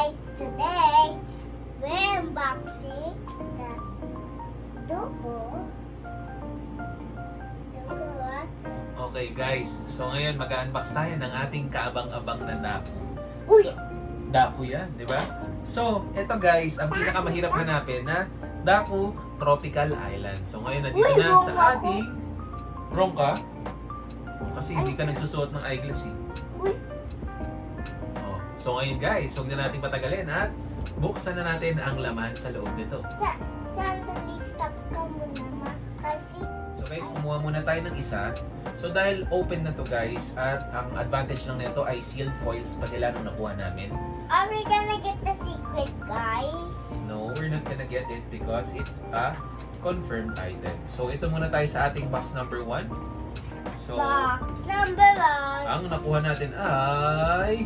guys, today we're unboxing the Duko. Okay guys, so ngayon mag-unbox tayo ng ating kaabang-abang na daku. Uy! So, daku yan, di ba? So, eto guys, ang pinakamahirap hanapin na Daku Tropical Island. So ngayon nandito Uy, na wrong sa ako. ating... Wrong ka? Kasi hindi ka nagsusuot ng eyeglass eh. Uy! Oh. So ngayon guys, huwag na natin patagalin at buksan na natin ang laman sa loob nito. Sandali, stop ka muna ma. Kasi, So guys, kumuha muna tayo ng isa. So dahil open na to guys, at ang advantage lang nito ay sealed foils pa sila nung nakuha namin. are we gonna get the secret, guys? No, we're not gonna get it because it's a confirmed item. So ito muna tayo sa ating box number 1. So, Box number 1. ang nakuha natin ay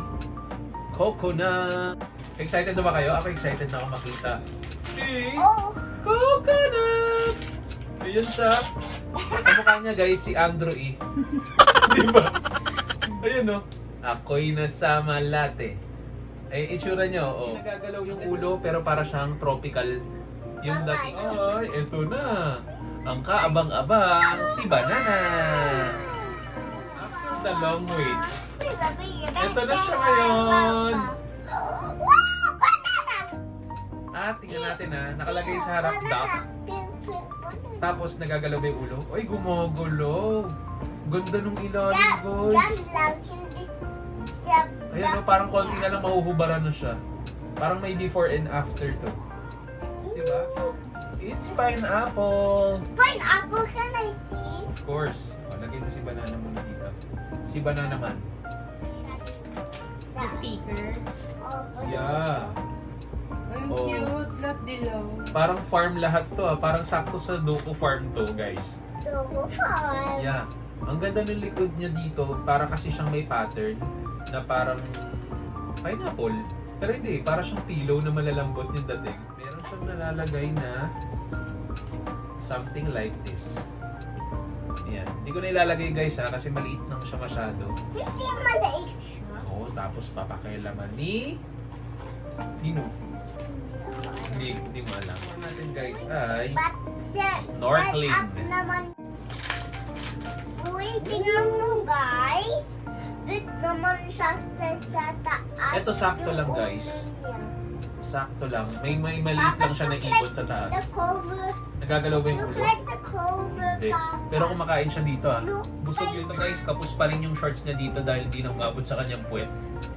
coconut. Excited na ba kayo? Ako excited na ako makita. Si Oh! coconut! Ayan siya. Kamukha niya guys si Andrew E. Di ba? Ayun o. Ako'y nasama latte. Ay, itsura niya, oo. Nagagalaw yung ulo pero para siyang tropical yung dating. Ay, eto na. Ang kaabang-abang si Banana. After the long wait. Ito na siya ngayon. Wow! Banana! At tingnan natin ha, nakalagay sa harap duck. Tapos nagagalaw ba yung ulo? Ay, gumagalaw. Ganda nung ilalim, Diyan guys. lang, hindi siya. Ayan, parang konti na lang mahuhubaran na siya. Parang may before and after to. Diba? It's pineapple. Pineapple, can I see? Of course. O, lagay mo si Banana muna dito. Si Banana man. Sa Sticker. oh, Yeah. Ang Oh. cute. Lot dilaw. Parang farm lahat to ah. Parang sakto sa Duku Farm to, guys. Dugo farm. Yeah. Ang ganda ng likod niya dito, para kasi siyang may pattern na parang pineapple. Pero hindi, para siyang pillow na malalambot yung dating. Meron siyang nalalagay na something like this. Ayan. Hindi ko na ilalagay guys ha, kasi maliit lang siya masyado. Hindi maliit siya. Oo, tapos papakialaman ni Nino. Hindi mo alam. Ang natin guys ay But siya, Snorkeling. stand up naman. Uy, tingnan mo guys. Bit naman siya sa taas. Ito sakto lang, Yung guys. ulo niya. sakto lang. May maliit lang siya na ikot sa taas. The cover. Nagagalaw ba yung Look ulo? like the cover, Hindi. Papa. Pero kumakain siya dito ah. Look Busog yun guys, kapos pa rin yung shorts niya dito dahil hindi na umabot sa kanyang puwet.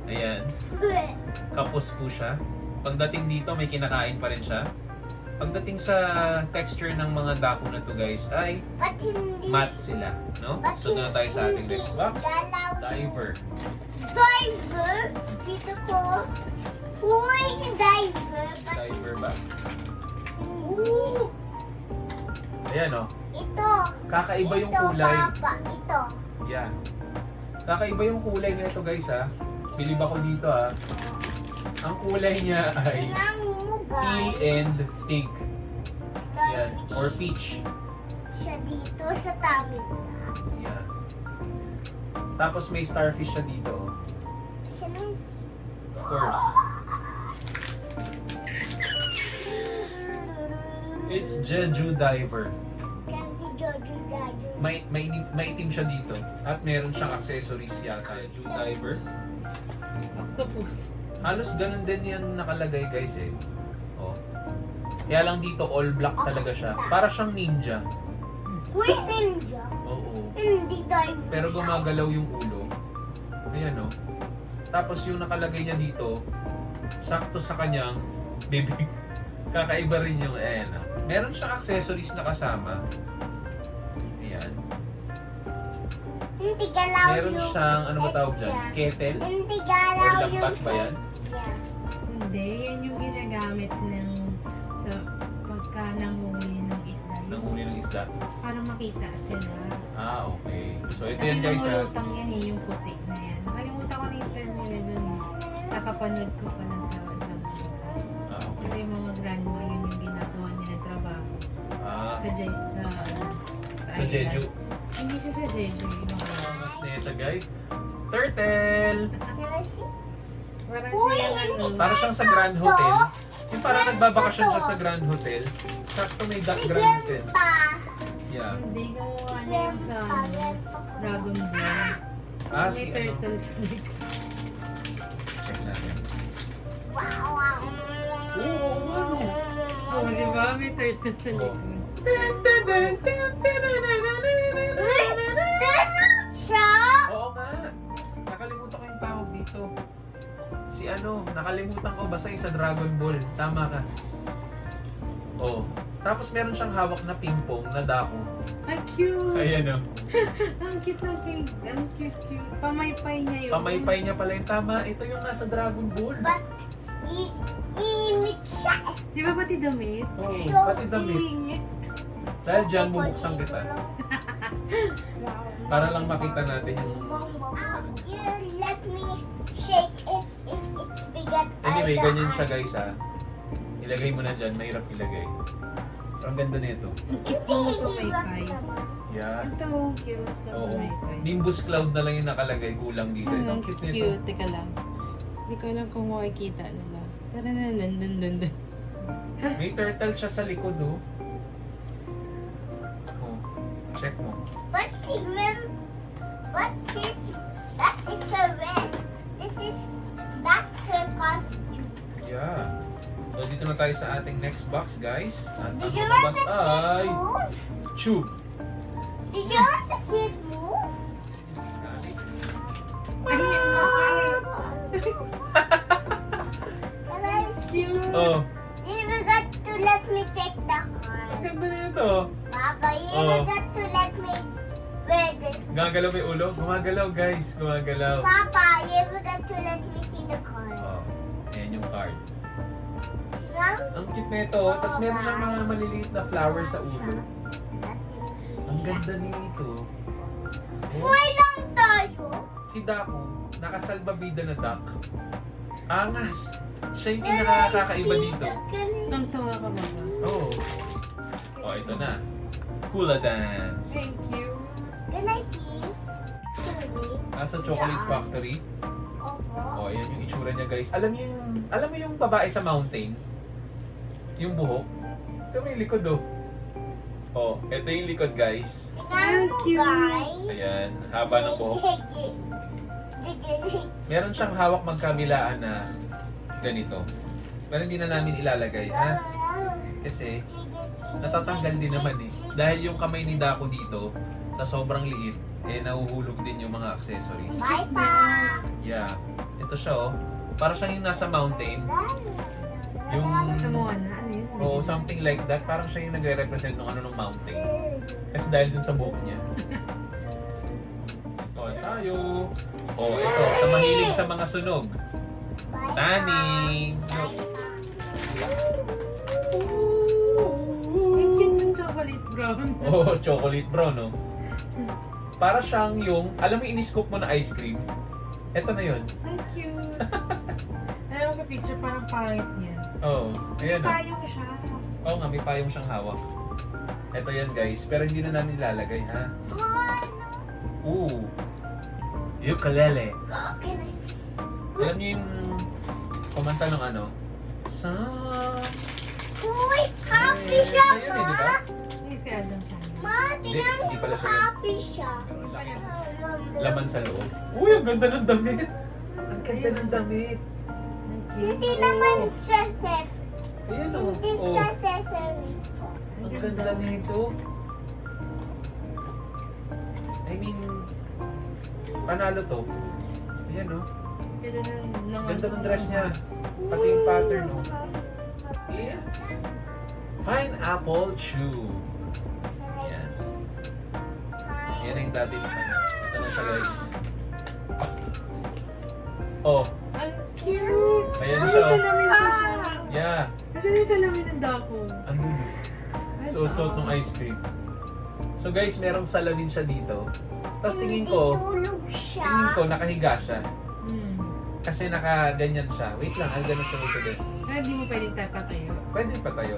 Ayan, like- kapos po siya. Pagdating dito, may kinakain pa rin siya. Pagdating sa texture ng mga dako na to guys, ay But hindi. matte sila. No? But So na tayo sa ating hindi next box. galaw. Diver. Diver. Dito ko. Uy, si diver. But Diver ba? hindi. Ayan oh. Ito. Kakaiba yung Ito, kulay. Papa. Ito. Yeah. Kakaiba yung kulay nito guys ha. Bilib ako dito ha. Ang kulay niya ay Tingnan mo, teal guys. and pink. Yan. Starfish Or peach. siya dito sa tummy. Yan. Tapos may starfish siya dito. Oh. Siya na Of course. It's Jeju Diver. Kasi Jojo Gajo. Maitim siya dito. At meron siyang accessories yata. Jeju Diver. Octopus. Halos ganun din yan nakalagay guys eh. Oh. Kaya lang dito all black talaga siya. Para siyang ninja. Uy, ninja. Oo. Hindi diver Pero siya. gumagalaw yung ulo. Ayan oh. Tapos yung nakalagay niya dito, sakto sa kanyang bibig. Kakaiba rin yung ayan oh. Meron siyang accessories na kasama. Ayan. Hindi galaw Meron yung siyang, ano ba tawag dyan? egg niya. Kettle? Hindi Or galaw yung lambat ba yan? egg niya. Hindi, yan yung ginagamit ng sa pagka nanghuli ng isda. Nanghuli ng isda. Para makita sila. Ah, okay. So ito Kasi yan guys ha. namulutang yan eh, yung puti na yan. Nakalimutan ko na yung term nila dun eh. Kakapanood ko pa lang sa bukas. Ah, Kasi okay. yung mga grandma, yun yung ginagawa nila trabaho. Ah, Sa Jeju. Hindi siya sa Jeju. Yung mga Mas neta guys. Turtle! Can I see? Parang Uy, siya ano. Para siyang sa Grand Hotel. Yung parang nagbabakasyon siya sa Grand Hotel. Sakto may Grand Hotel. Yeah. Hindi, gawa niya yung sa Dragon Ball. Ah, May si ano. turtle sa likod. Check natin. Oo, di ba? May turtle sa likod. Oo nga. Nakalimutan ko yung tawag dito. Si ano, nakalimutan ko basta yung sa Dragon Ball. Tama ka. Oh. Tapos meron siyang hawak na ping-pong na dako. Ang cute! Ayan o. Ang cute ng pink. Ang cute. Pamaypay niya yun. Pamaypay niya pala yung tama. Ito yung nasa Dragon Ball. But, init siya. Di ba pati damit? Oo, So pati damit. init. Dahil dyan, bubuksan kita. Para lang makita natin yung... You let me shake it if it's bigger. Anyway, ganyan siya guys ha. Ilagay mo na dyan, mahirap ilagay. Pero ang ganda nito. Ang cute ng pamaypay. Yeah. Ito, cute na Oo. pamaypay. Nimbus Cloud na lang yung nakalagay, kulang dito. Ito, ang cute nito. Cute. Teka lang. Hindi ko alam kung makikita nila. Tara na, dun. May turtle siya sa likod oh. Oh, check mo. What's the rim? What is that? Is her rim. That's her costume. Yeah. So dito na tayo sa ating next box guys. At ang Did you lumabas want to see ay... it move? Tube. Did you want to see it move? Can I see? Oh, You forgot to let me check the ang card. ganda nito. Papa, you Oh. forgot to let me read it. Gumagalaw may ulo. Gumagalaw guys, gumagalaw. Papa, you forgot to let me see the card. Oh, ayan yung card. Now, Ang cute nito. Tapos meron siyang mga maliliit na flowers sa ulo. Ang ganda nito. Oh, Full lang tayo. si Daku, nakasalbabida na duck. Angas. Siya yung pinakakaiba dito. Tungtunga ka ba? Oh. Oh, ito na. Hula dance. Thank you. Can I see? Sorry. Nasa Chocolate Factory. Opo. Oh, ayan yung itsura niya, guys. Alam mo yung babae sa mountain? Yung buhok? Ito may likod, oh. Oh, ito yung likod, guys. Tingnan mo, cute. guys. Ayan, haba ng buhok. Meron siyang hawak magkabilaan na ganito. Pero hindi na namin ilalagay, ha? Kasi natatanggal din naman eh. Dahil yung kamay ni Daku dito, sa sobrang liit, eh nahuhulog din yung mga accessories. Bye, pa. Yeah. Ito siya, oh. Para siyang yung nasa mountain. Yung... Sa mga na, ano yun? Oh, something like that. Parang siya yung nagre-represent ng ano ng mountain. Kasi dahil dun sa buhok niya. Oh, tayo. Oh, ito. Sa mahilig sa mga sunog. Bye, Tani. Pa. Ang cute ng chocolate brown. Oh, chocolate brown, no? Para siyang yung, alam mo, in-scoop mo na ice cream. Ito na yun. Ang cute. Alam mo sa picture, parang pangit niya. Oh, ayan, oh. Payong siya. Oo nga, may payong siyang hawak. Ito yan, guys. Pero hindi na namin ilalagay, ha? Ooh. Ukulele. Can I see? Alam niyo yung kumanta ng ano? Sa... Uy, happy siya, Ayun, eh, di ba? Ma. Ay, si Adam Sandler. Ma, tingnan Hindi mo, pala siya yun. happy siya. Pero laki. Laman sa loob. Uy, ang ganda ng damit! Ang ganda ng damit! Ang cute. Hindi naman siya safe. Ayan, oh. Hindi Oh, siya Sesame Street. ang ganda nito. I mean, panalo to. Ayan, oh. Ganda ng Ganda ng dress niya. Pati yung pattern, oh. It's Pineapple Chew. Yan. Yan ang dati ng ano. Ito na siya, guys. Oh, Ang cute! Ayan Ay, siya, oh. salamin pa siya. yeah. Nasaan yung salamin ng Daku? Ano? Suot-suot ng ice cream. So guys, merong salamin siya dito. Tapos tingin ko nakahiga siya. Hmm. Kasi nakaganyan siya. Wait lang, ganun siya dito din. Ay, hindi mo pwedeng tayo patayo. Pwede pa tayo.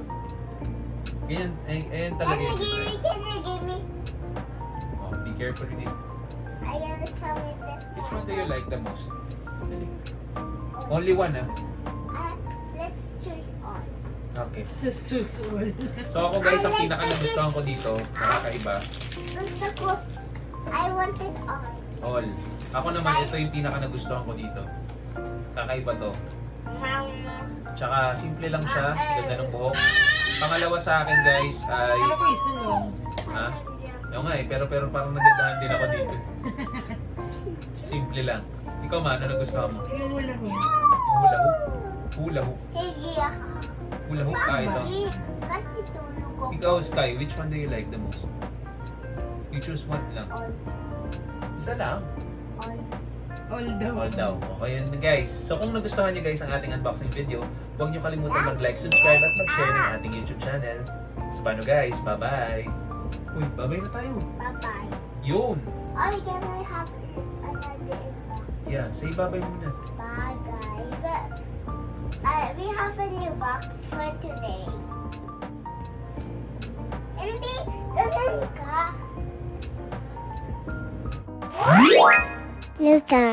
Ganyan, ayan talaga yung design. Can you give me? Oh, be careful with it. I gotta come with this. Which one do you like the most? Dali. Only one ah. Let's choose all. Okay. Just choose all. So ako guys, ang pinaka nagustuhan ko dito, nakakaiba, Gusto ko, I want this all. all. Ako naman, ito yung pinaka nagustuhan ko dito. Kakaiba to. Tsaka simple lang siya, ganda ng buhok. Pangalawa sa akin guys ay... Ano ko isa lang? Ha? Oo nga eh, pero parang nagandahan din ako dito. Simple lang. Ikaw ma, ano nagustuhan mo? Yung wala ko. Hula hoop? Hula hoop? Hindi ako. Hula hoop? Ah, ito. Kasi tulog ko. Ikaw Sky, which one do you like the most? You choose one lang. All. Isa lang. All. All daw. All daw. Okay yun guys. So kung nagustuhan nyo guys ang ating unboxing video, huwag nyo kalimutan mag-like, subscribe at mag-share ng ating YouTube channel. So paano guys? Bye-bye! Uy, bye-bye na tayo. Bye-bye. Yun! Oh, can I have another? Yeah, say bye-bye muna. Bye, guys. We have a new box for today. Hindi, ganun ka. Luta.